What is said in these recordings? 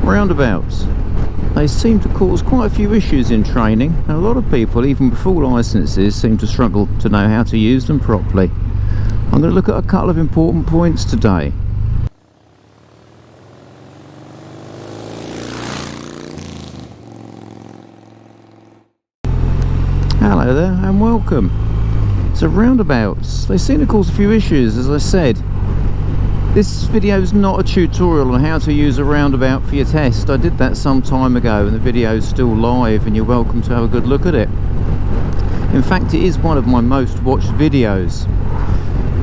Roundabouts. They seem to cause quite a few issues in training, and a lot of people, even before licenses, seem to struggle to know how to use them properly. I'm going to look at a couple of important points today. Hello there and welcome. So roundabouts, they seem to cause a few issues, as I said. This video is not a tutorial on how to use a roundabout for your test. I did that some time ago and the video is still live and you're welcome to have a good look at it. In fact, it is one of my most watched videos.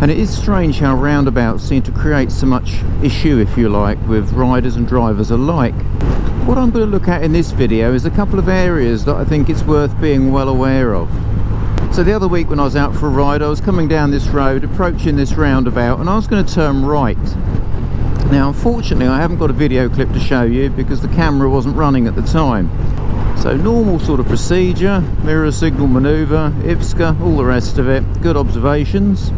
And it is strange how roundabouts seem to create so much issue, if you like, with riders and drivers alike. What I'm going to look at in this video is a couple of areas that I think it's worth being well aware of. So the other week when I was out for a ride, I was coming down this road, approaching this roundabout, and I was going to turn right. Now unfortunately I haven't got a video clip to show you because the camera wasn't running at the time. So normal sort of procedure, mirror signal manoeuvre, IPSCA, all the rest of it, good observations.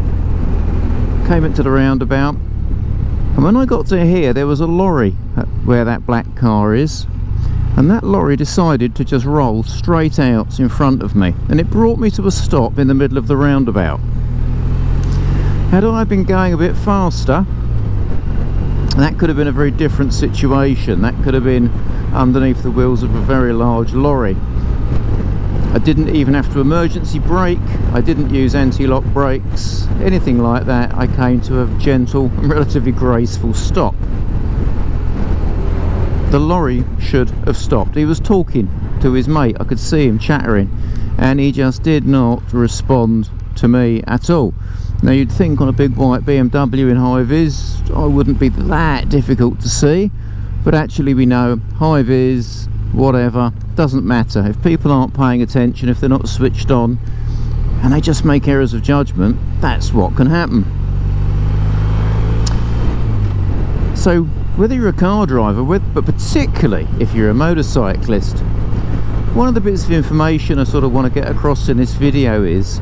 Came into the roundabout, and when I got to here there was a lorry where that black car is. And that lorry decided to just roll straight out in front of me, and it brought me to a stop in the middle of the roundabout. Had I been going a bit faster, that could have been a very different situation. That could have been underneath the wheels of a very large lorry. I didn't even have to emergency brake, I didn't use anti-lock brakes, anything like that. I came to a gentle and relatively graceful stop. The lorry should have stopped. He was talking to his mate, I could see him chattering, and he just did not respond to me at all. Now you'd think on a big white BMW in high vis I wouldn't be that difficult to see, but actually we know high vis, whatever, doesn't matter. If people aren't paying attention, if they're not switched on and they just make errors of judgment, that's what can happen. So whether you're a car driver, but particularly if you're a motorcyclist, one of the bits of information I sort of want to get across in this video is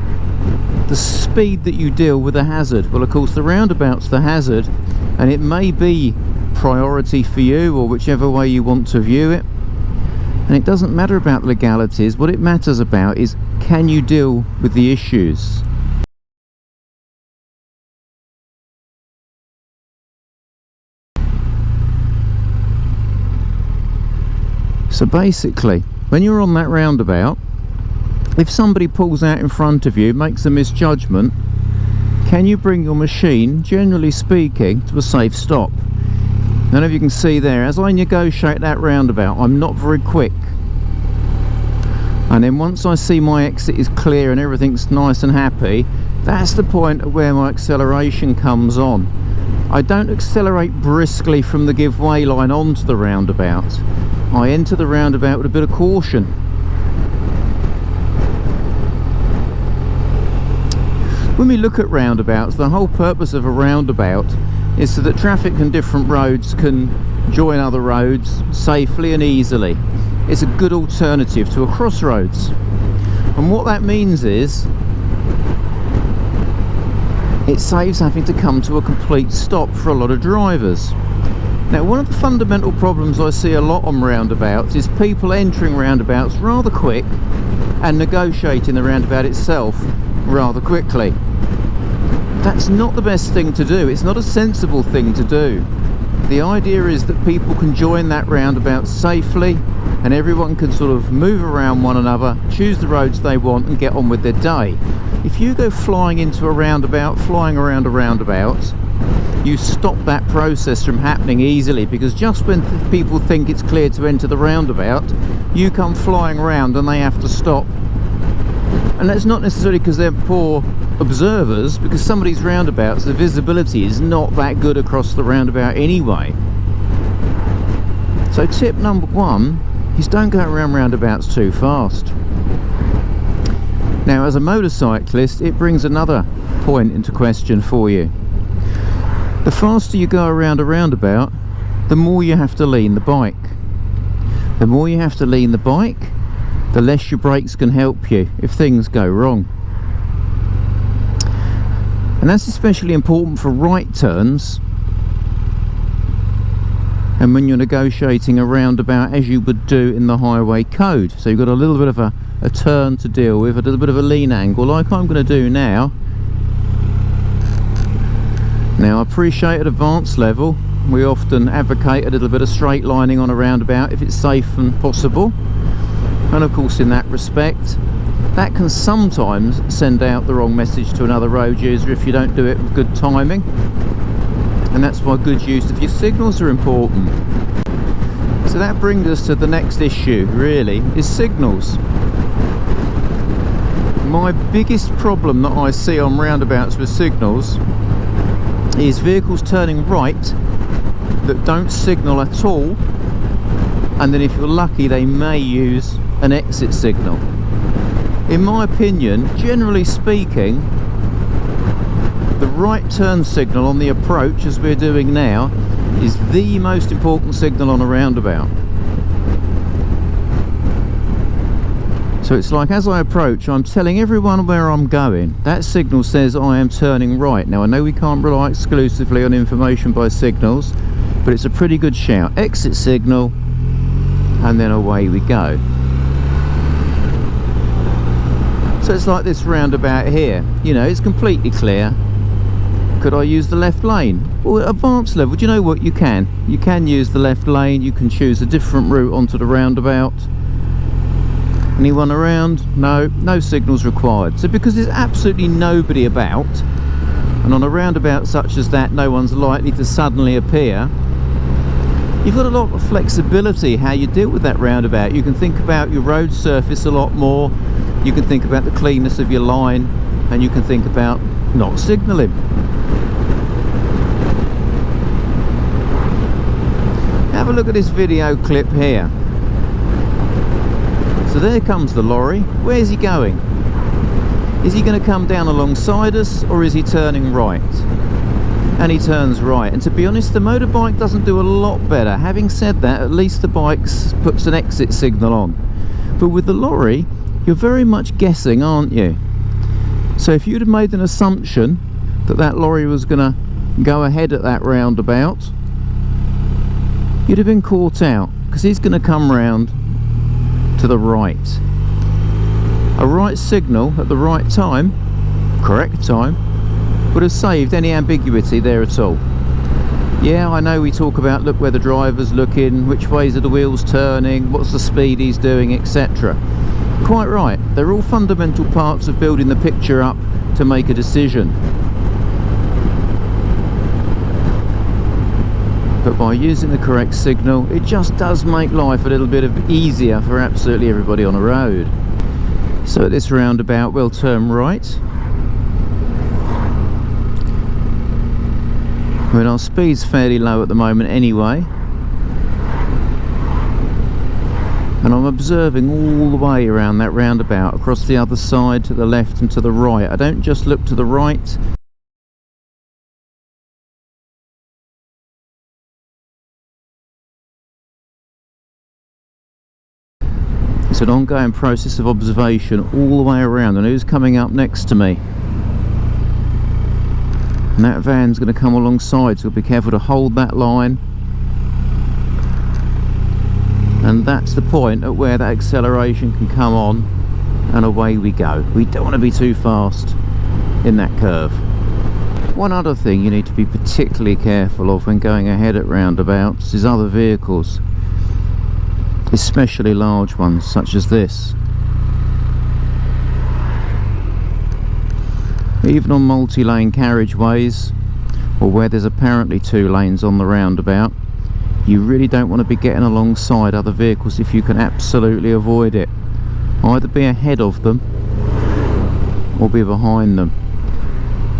the speed that you deal with a hazard. Well, of course the roundabout's the hazard, and it may be priority for you or whichever way you want to view it, and it doesn't matter about legalities. What it matters about is, can you deal with the issues? So basically, when you're on that roundabout, if somebody pulls out in front of you, makes a misjudgment, can you bring your machine, generally speaking, to a safe stop? I don't know if you can see there, as I negotiate that roundabout, I'm not very quick. And then once I see my exit is clear and everything's nice and happy, that's the point at where my acceleration comes on. I don't accelerate briskly from the give way line onto the roundabout. I enter the roundabout with a bit of caution. When we look at roundabouts, the whole purpose of a roundabout is so that traffic on different roads can join other roads safely and easily. It's a good alternative to a crossroads. And what that means is it saves having to come to a complete stop for a lot of drivers. Now, one of the fundamental problems I see a lot on roundabouts is people entering roundabouts rather quick and negotiating the roundabout itself rather quickly. That's not the best thing to do. It's not a sensible thing to do. The idea is that people can join that roundabout safely and everyone can sort of move around one another, choose the roads they want and get on with their day. If you go flying into a roundabout, flying around a roundabout, you stop that process from happening easily, because just when people think it's clear to enter the roundabout, you come flying around and they have to stop. And that's not necessarily because they're poor observers, because some of these roundabouts, the visibility is not that good across the roundabout anyway. So tip number one is don't go around roundabouts too fast. Now, as a motorcyclist, it brings another point into question for you. The faster you go around a roundabout, the more you have to lean the bike. The more you have to lean the bike, the less your brakes can help you if things go wrong. And that's especially important for right turns and when you're negotiating a roundabout as you would do in the highway code. So you've got a little bit of a turn to deal with, a little bit of a lean angle like I'm going to do now. Now I appreciate at advanced level we often advocate a little bit of straight lining on a roundabout if it's safe and possible, and of course in that respect that can sometimes send out the wrong message to another road user if you don't do it with good timing, and that's why good use of your signals are important. So that brings us to the next issue, really, is signals. My biggest problem that I see on roundabouts with signals is vehicles turning right that don't signal at all, and then if you're lucky they may use an exit signal. In my opinion, generally speaking, the right turn signal on the approach, as we're doing now, is the most important signal on a roundabout. So it's like as I approach, I'm telling everyone where I'm going. That signal says I am turning right. Now I know we can't rely exclusively on information by signals, but it's a pretty good shout. Exit signal, and then away we go. So it's like this roundabout here, you know, it's completely clear. Could I use the left lane? Well, at advanced level, do you know what? You can use the left lane. You can choose a different route onto the roundabout. Anyone around? No signals required. So because there's absolutely nobody about, and on a roundabout such as that no one's likely to suddenly appear, you've got a lot of flexibility how you deal with that roundabout. You can think about your road surface a lot more, you can think about the cleanness of your line, and you can think about not signalling. Have a look at this video clip here. So there comes the lorry. Where's he going? Is he going to come down alongside us, or is he turning right? And he turns right. And to be honest, the motorbike doesn't do a lot better. Having said that, at least the bike puts an exit signal on. But with the lorry, you're very much guessing, aren't you? So if you'd have made an assumption that that lorry was going to go ahead at that roundabout, you'd have been caught out, because he's going to come round to the right. A right signal at the right time, correct time, would have saved any ambiguity there at all. Yeah, I know we talk about look where the driver's looking, which ways are the wheels turning, what's the speed he's doing, etc. Quite right, they're all fundamental parts of building the picture up to make a decision. But by using the correct signal, it just does make life a little bit easier for absolutely everybody on the road. So at this roundabout we'll turn right. I mean, our speed's fairly low at the moment anyway, and I'm observing all the way around that roundabout, across the other side, to the left and to the right. I don't just look to the right. It's an ongoing process of observation all the way around, and who's coming up next to me. And that van's going to come alongside, so be careful to hold that line. And that's the point at where that acceleration can come on, and away we go. We don't want to be too fast in that curve. One other thing you need to be particularly careful of when going ahead at roundabouts is other vehicles, especially large ones such as this. Even on multi-lane carriageways, or where there's apparently 2 lanes on the roundabout, you really don't want to be getting alongside other vehicles if you can absolutely avoid it. Either be ahead of them or be behind them.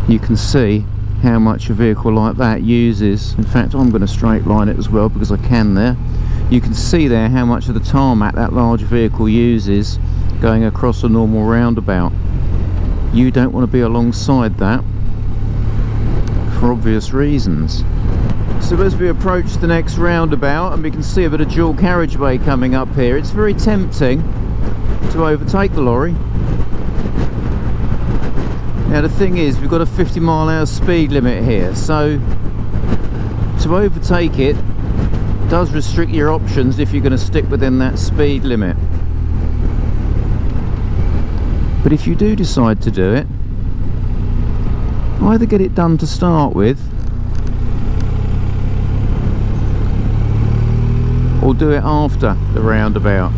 You can see how much a vehicle like that uses. In fact, I'm going to straight line it as well because I can there. You can see there how much of the tarmac that large vehicle uses going across a normal roundabout. You don't want to be alongside that for obvious reasons. So as we approach the next roundabout, and we can see a bit of dual carriageway coming up here, it's very tempting to overtake the lorry. Now the thing is, we've got a 50-mile-an-hour speed limit here, so to overtake it does restrict your options if you're going to stick within that speed limit. But if you do decide to do it, either get it done to start with, or do it after the roundabout.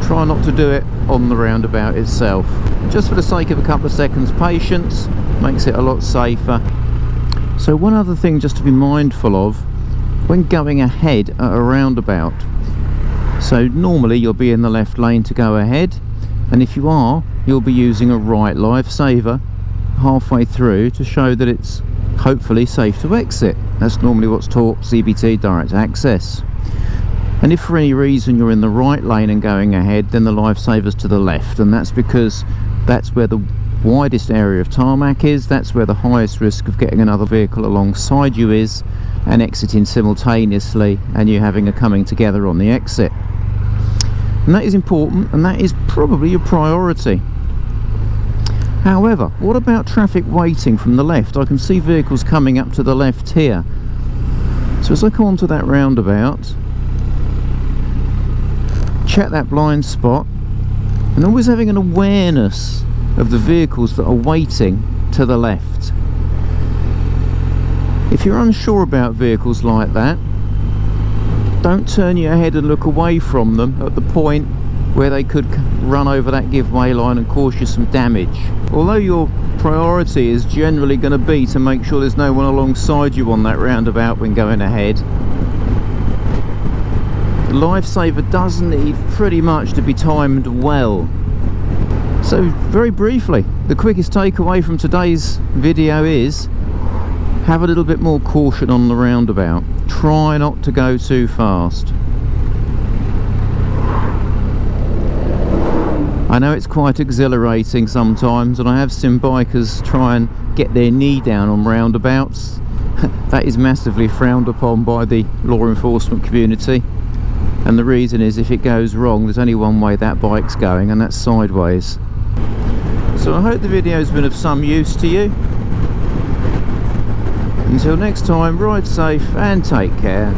Try not to do it on the roundabout itself. Just for the sake of a couple of seconds patience, makes it a lot safer. So one other thing just to be mindful of when going ahead at a roundabout. So normally you'll be in the left lane to go ahead, and if you are, you'll be using a right lifesaver halfway through to show that it's hopefully safe to exit. That's normally what's taught CBT direct access. And if for any reason you're in the right lane and going ahead, then the lifesaver's to the left, and that's because that's where the widest area of tarmac is, that's where the highest risk of getting another vehicle alongside you is and exiting simultaneously and you having a coming together on the exit. And that is important, and that is probably your priority. However, what about traffic waiting from the left? I can see vehicles coming up to the left here. So as I come onto that roundabout, check that blind spot, and always having an awareness of the vehicles that are waiting to the left. If you're unsure about vehicles like that, don't turn your head and look away from them at the point where they could run over that giveaway line and cause you some damage. Although your priority is generally going to be to make sure there's no one alongside you on that roundabout when going ahead, the lifesaver does need pretty much to be timed well. So very briefly, the quickest takeaway from today's video is have a little bit more caution on the roundabout. Try not to go too fast. I know it's quite exhilarating sometimes, and I have seen bikers try and get their knee down on roundabouts. That is massively frowned upon by the law enforcement community, and the reason is if it goes wrong, there's only one way that bike's going, and that's sideways. So I hope the video's been of some use to you. Until next time, ride safe and take care.